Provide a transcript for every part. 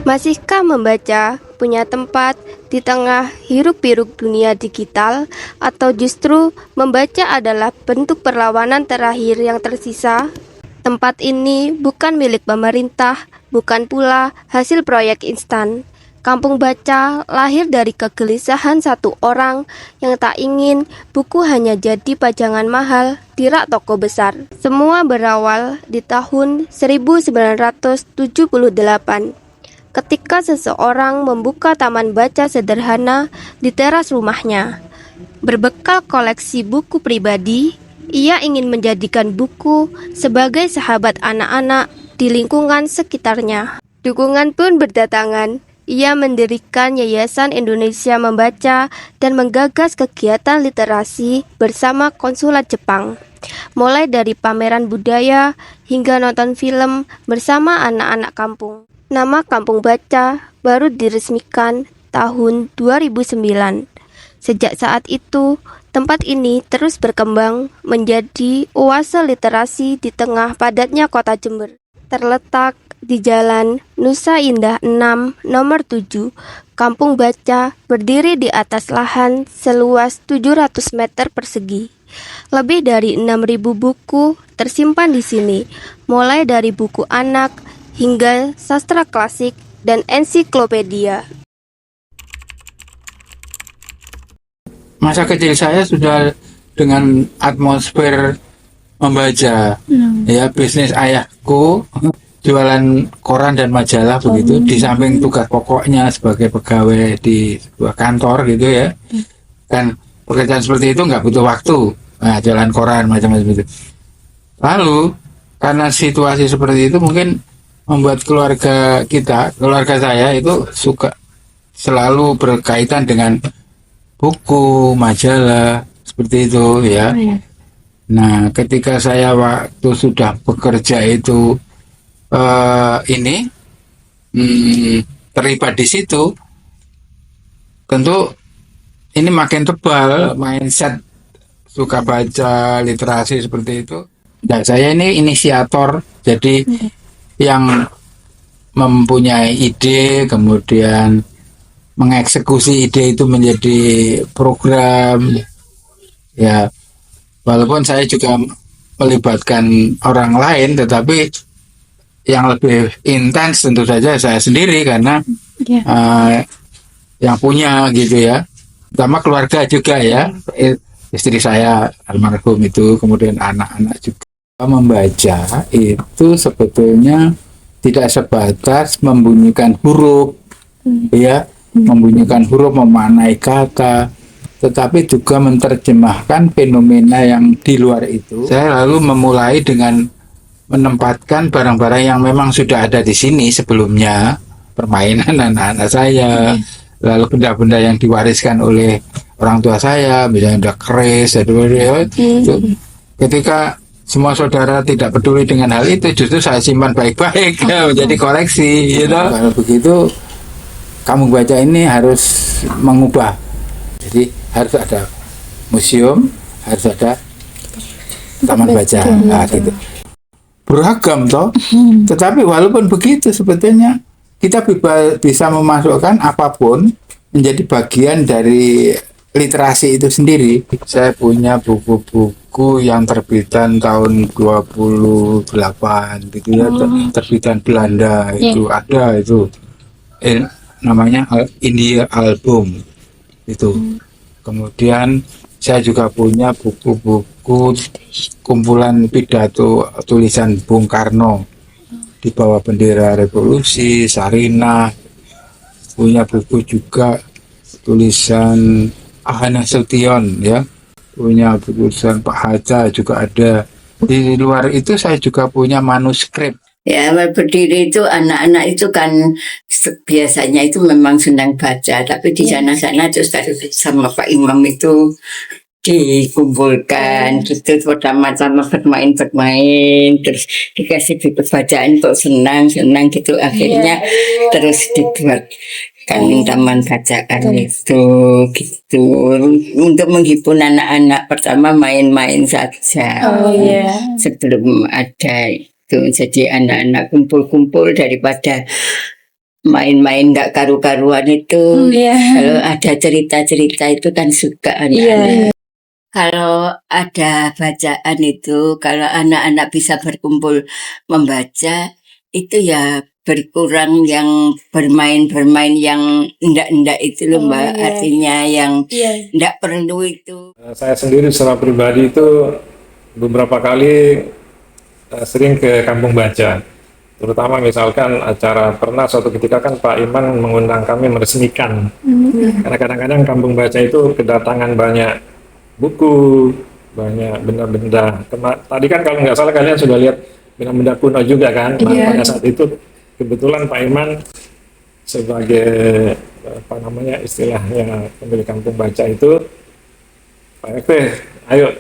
Masihkah membaca punya tempat di tengah hiruk-pikuk dunia digital, atau justru membaca adalah bentuk perlawanan terakhir yang tersisa? Tempat ini bukan milik pemerintah, bukan pula hasil proyek instan. Kampung Baca lahir dari kegelisahan satu orang yang tak ingin buku hanya jadi pajangan mahal di rak toko besar. Semua berawal di tahun 1978. Ketika seseorang membuka taman baca sederhana di teras rumahnya. Berbekal koleksi buku pribadi, ia ingin menjadikan buku sebagai sahabat anak-anak di lingkungan sekitarnya. Dukungan pun berdatangan. Ia mendirikan Yayasan Indonesia Membaca dan menggagas kegiatan literasi bersama konsulat Jepang. Mulai dari pameran budaya hingga nonton film bersama anak-anak kampung. Nama Kampung Baca baru diresmikan tahun 2009. Sejak saat itu, tempat ini terus berkembang menjadi oase literasi di tengah padatnya kota Jember. Terletak di Jalan Nusa Indah 6 nomor 7, Kampung Baca berdiri di atas lahan seluas 700 meter persegi. Lebih dari 6.000 buku tersimpan di sini, mulai dari buku anak hingga sastra klasik dan ensiklopedia. Masa kecil saya sudah dengan atmosfer membaca. Ya, bisnis ayahku jualan koran dan majalah begitu, di samping tugas pokoknya sebagai pegawai di sebuah kantor gitu ya. Dan pekerjaan seperti itu nggak butuh waktu, jualan koran macam-macam itu. Lalu karena situasi seperti itu mungkin membuat keluarga saya itu suka selalu berkaitan dengan buku, majalah seperti itu ya. Nah, ketika saya waktu sudah bekerja itu terlibat di situ, tentu ini makin tebal mindset suka baca, literasi seperti itu. Dan saya ini inisiator, jadi yang mempunyai ide, kemudian mengeksekusi ide itu menjadi program. Ya, walaupun saya juga melibatkan orang lain, tetapi yang lebih intens tentu saja saya sendiri karena yang punya gitu ya. Pertama keluarga juga ya, istri saya almarhum itu, kemudian anak-anak juga. Membaca itu sebetulnya tidak sebatas membunyikan huruf, ya, membunyikan huruf, memaknai kata, tetapi juga menerjemahkan fenomena yang di luar itu. Saya lalu memulai dengan menempatkan barang-barang yang memang sudah ada di sini sebelumnya, permainan anak-anak saya, lalu benda-benda yang diwariskan oleh orang tua saya, misalnya ada keris, itu. Ketika semua saudara tidak peduli dengan hal itu, justru saya simpan baik-baik menjadi koleksi, gitu. Kalau begitu, Kampung Baca ini harus mengubah. Jadi harus ada museum, harus ada taman baca, gitu. Beragam toh, tetapi walaupun begitu sebetulnya kita bisa memasukkan apapun menjadi bagian dari literasi itu sendiri. Saya punya buku-buku yang terbitan tahun 28 gitu ya, terbitan Belanda itu ada itu, namanya India Album itu. Kemudian saya juga punya buku-buku kumpulan pidato tulisan Bung Karno di bawah bendera revolusi, Sarinah. Punya buku juga tulisan Ahana Sution ya. Punya tulisan Pak Hatta juga ada. Di luar itu saya juga punya manuskrip. Ya, berdiri itu anak-anak itu kan biasanya itu memang senang baca, tapi di sana-sana terus sama Pak Imam itu dikumpulkan gitu, pertama-tama bermain-bermain, terus dikasih buku bacaan untuk senang gitu, akhirnya terus dibuat kan taman bacaan itu gitu untuk menghibur anak-anak. Pertama main-main saja sebelum ada itu, jadi anak-anak kumpul-kumpul daripada main-main nggak karu-karuan itu. Iya. Kalau ada cerita-cerita itu kan suka anak-anak. Kalau ada bacaan itu, kalau anak-anak bisa berkumpul membaca, itu ya berkurang yang bermain-bermain yang enggak-enggak itu loh Mbak. Artinya yang enggak perlu itu. Saya sendiri secara pribadi itu beberapa kali sering ke kampung baca. Terutama misalkan acara, pernah suatu ketika kan Pak Iman mengundang kami meresmikan. Karena kadang-kadang kampung baca itu kedatangan banyak buku, banyak benda-benda. Tadi kan kalau nggak salah kalian sudah lihat benda-benda kuno juga kan. Nah, pada saat itu kebetulan Pak Iman sebagai apa namanya istilahnya pemilik kampung baca itu, Pak RT, ayo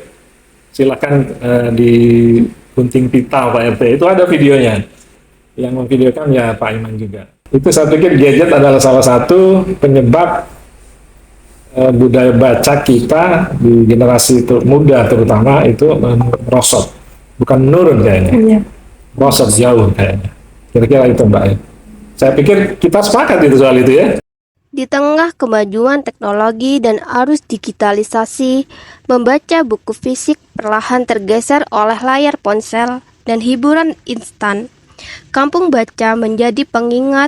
silakan di gunting pita Pak RT, itu ada videonya. Yang memvideokan ya Pak Iman juga. Itu saya pikir gadget adalah salah satu penyebab budaya baca kita di generasi muda terutama itu merosot, bukan menurun kayaknya, merosot jauh kayaknya. Kira-kira itu Mbak. Saya pikir kita sepakat itu soal itu ya. Di tengah kemajuan teknologi dan arus digitalisasi, membaca buku fisik perlahan tergeser oleh layar ponsel dan hiburan instan. Kampung Baca menjadi pengingat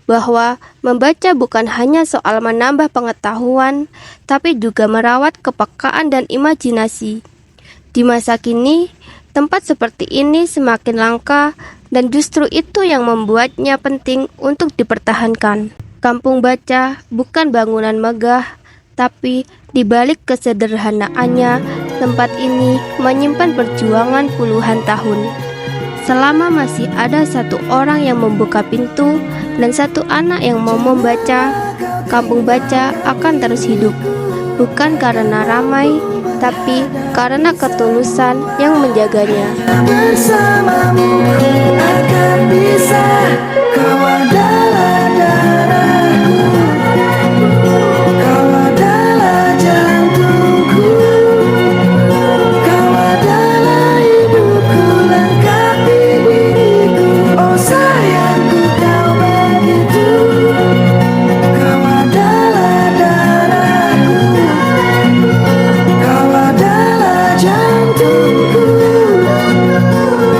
bahwa membaca bukan hanya soal menambah pengetahuan, tapi juga merawat kepekaan dan imajinasi. Di masa kini, tempat seperti ini semakin langka dan justru itu yang membuatnya penting untuk dipertahankan. Kampung Baca bukan bangunan megah, tapi di balik kesederhanaannya, tempat ini menyimpan perjuangan puluhan tahun. Selama masih ada satu orang yang membuka pintu dan satu anak yang mau membaca, Kampung Baca akan terus hidup. Bukan karena ramai, tapi karena ketulusan yang menjaganya. Bersamamu ku akan bisa, kau adalah darahku, kau adalah jantungku, kau adalah hidupku, lengkapi diriku. Oh sayangku kau begitu, kau adalah darahku, kau adalah jantungku,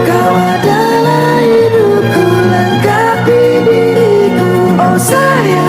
kau adalah hidupku, lengkapi diriku. Oh sayang